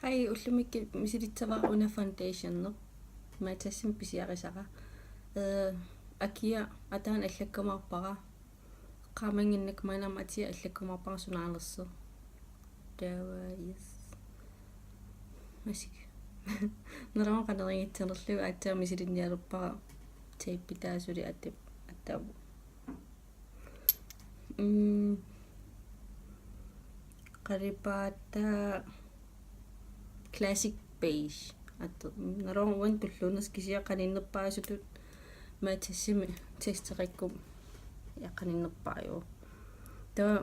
Hai ullumikki misilitsavara una foundation no matassim pisiarisara akia ataan allakkumarpara qaamanginnak maanam atia allakkumarpara sunaanersu tawa yes masik naraman qaneringitsinerlu ataa misilinnialerpara taipitaasuli atip attaavu qaripaata classic beige atto naraman wan tulluunerс kisia qaninnerpaasutut maatassimi testeqikkum yaqaninnerpaayo tawa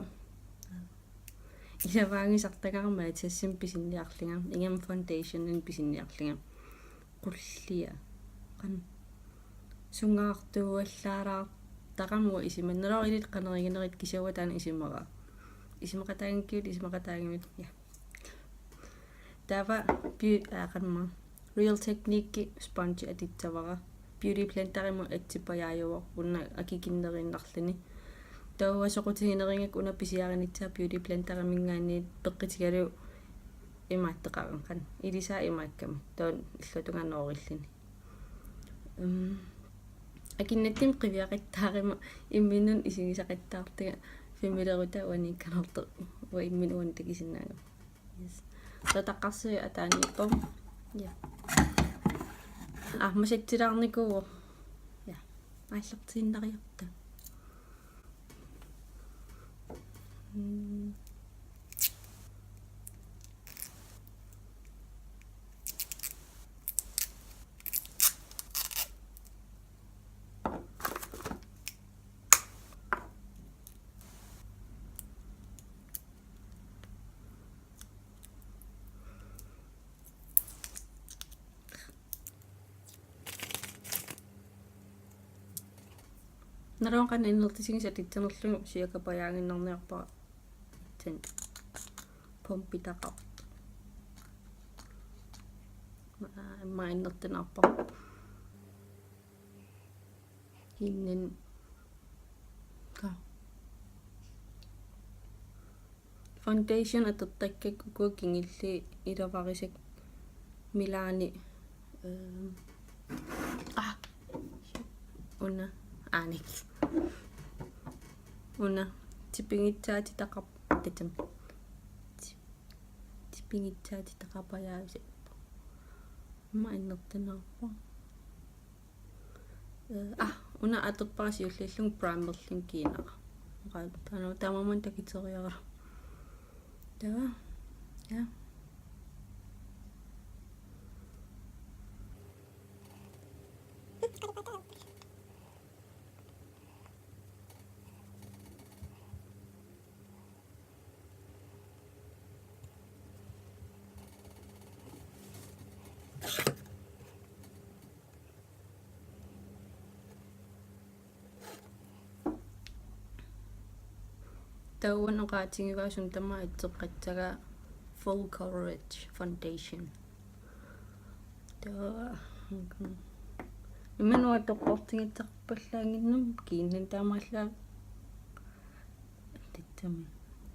ilavaangisartakarma atassim pisinniarlinga ingam foundationin pisinniarlinga qullia qan sungaartuuallaalaa taqamua isimanneroo ilit qaneriginerit kisiawa taana isimaqataangikkiut isimaqataangimit ja tava qanma real technique sponge atitsavara beauty blenderimu atsipajaajuvo unna akikinnerinnarluni tawa soqutigineringak una pisiarinitsaa beauty blenderimingaanniit peqqitigalu imaattaqaran qan ilisaa imaakkami taun illutungaanoorilluni akinnattim qiviaqittaarima imminun isigisaqattaartiga familiaruta uanikkanortu wa imminuan takisinnaanga yes tataqarsui ataaniippam ja masattilaarnikuuo ja aallertiinnariarta narawan qannertisingis atitsanerlugu siakapajaanginnerniarpara tan pompitaqart maannertinarpara hinnan ka foundation atertakkakku kingilli ilavarisak milaani una aanik una tipingitsaati taqap tatam tipingitsaati taqapajaavisa ma innertinarpa una aterparasiullillung primerlling kiinara qaatano tamaman takiteriara tawa ja tauan oqaatingivaasun tama itseqqatsaga full coverage foundation tawa immanua toqqortingitserpallaanginnam kiinnan taamaallaa titsami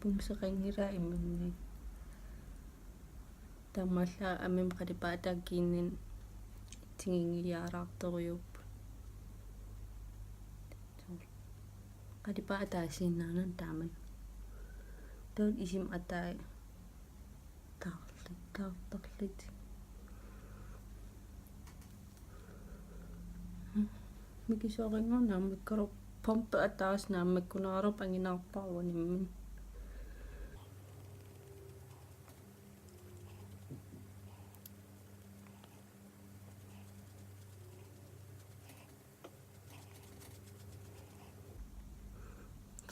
pumseqangilaa immanni taamaallaa ammim qalipaata kiinnan tingingiaalaartoriup qalipaata asiinnaanan taaman taun isim atai taartarlit mikisoringunaammikkaro pompe ataas naammakkunaarup anginaarparuanimmin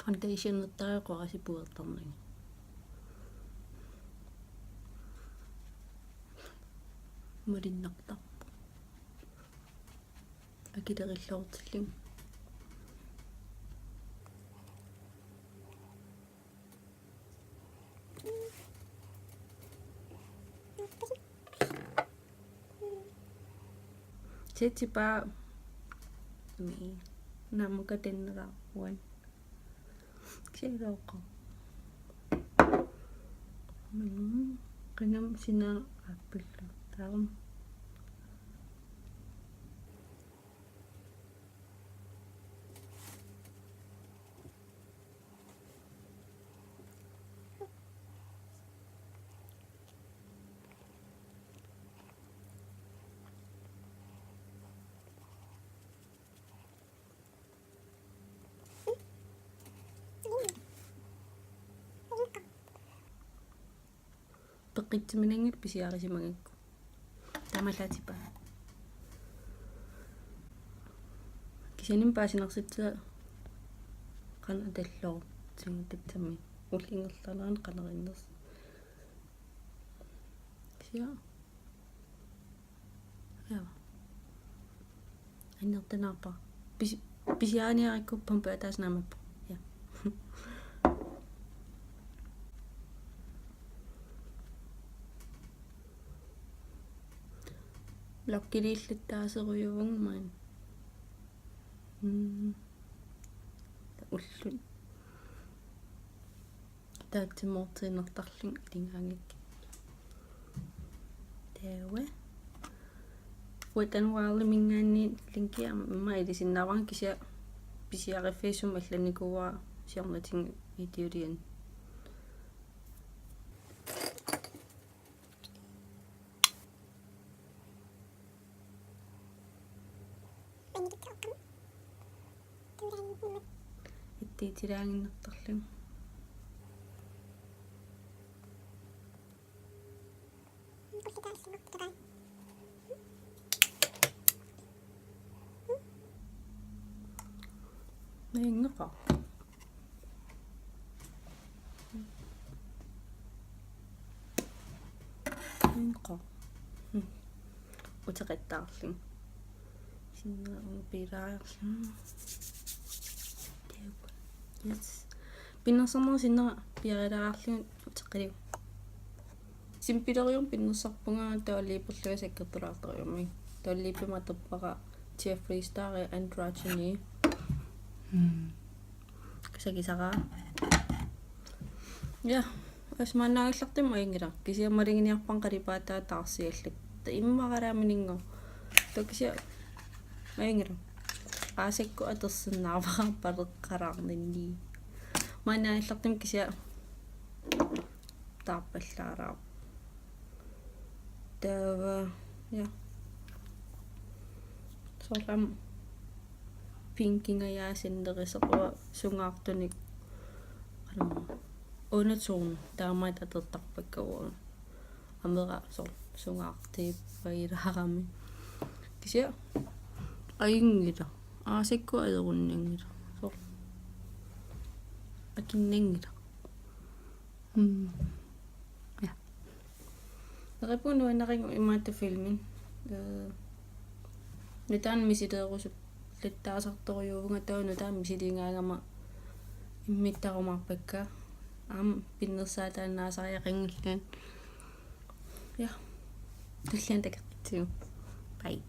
foundation uttariqorasipuertarnagi malinnartarpu akilerillortilling setipa mi namukatenneraaruan kiloqa qinam sina appillu taam peqitsimilangit pisiarisimagakku tamallatipa kisianim paasinersitsa qana talloo tingittatsami ullingerlaneraan qanerinners kisia ja annertanaarpa pisiaaniarikkuppam paataasnaamappa ja lokkiliillattaaseruyuvungmaan ullun taatsimortiinertarlun ilingaangakki tawa watan mingaanni linkiama imma ilisinnaarwan kisia pisiariffiisum алланикуа сиарнатин видеолиан иттиитилаангиннэртарлу наингеqa наингеqa утеқаттаарлу синнаа пилаарла тэвэ yes пиннерсарнер синнера пиарилаарлу утеққилиу симпилериум пиннерсарпунгаа тааллииперлуга саккертулаартериумми тааллииппима теппара Jeffree Star androgyny кисагисара я асмаанагаллартим аингила кисиамалигиниарпан қалипаатаа таарсиаллак та иммараамининго токися аингила аасакку атерсиннаавара палеққалаарнинни маанагаллартим кися таарпаллаараа тава я сорам пинкингаяасиндерисеқуа сунгаартуник алама онатуун таамаат атертарпаккавуа амера сунгаартииппаилаарами кися аингила аасакку алеруннингила сор акиннингила я репуну энеринг имаата филмин нитаан мисилеерусуп латтаасарторюувнга тауну таами мисилингаангама иммиттарумарпакка аам пиннерсаатаанаасариақингиллаан я туллиан такертигу бай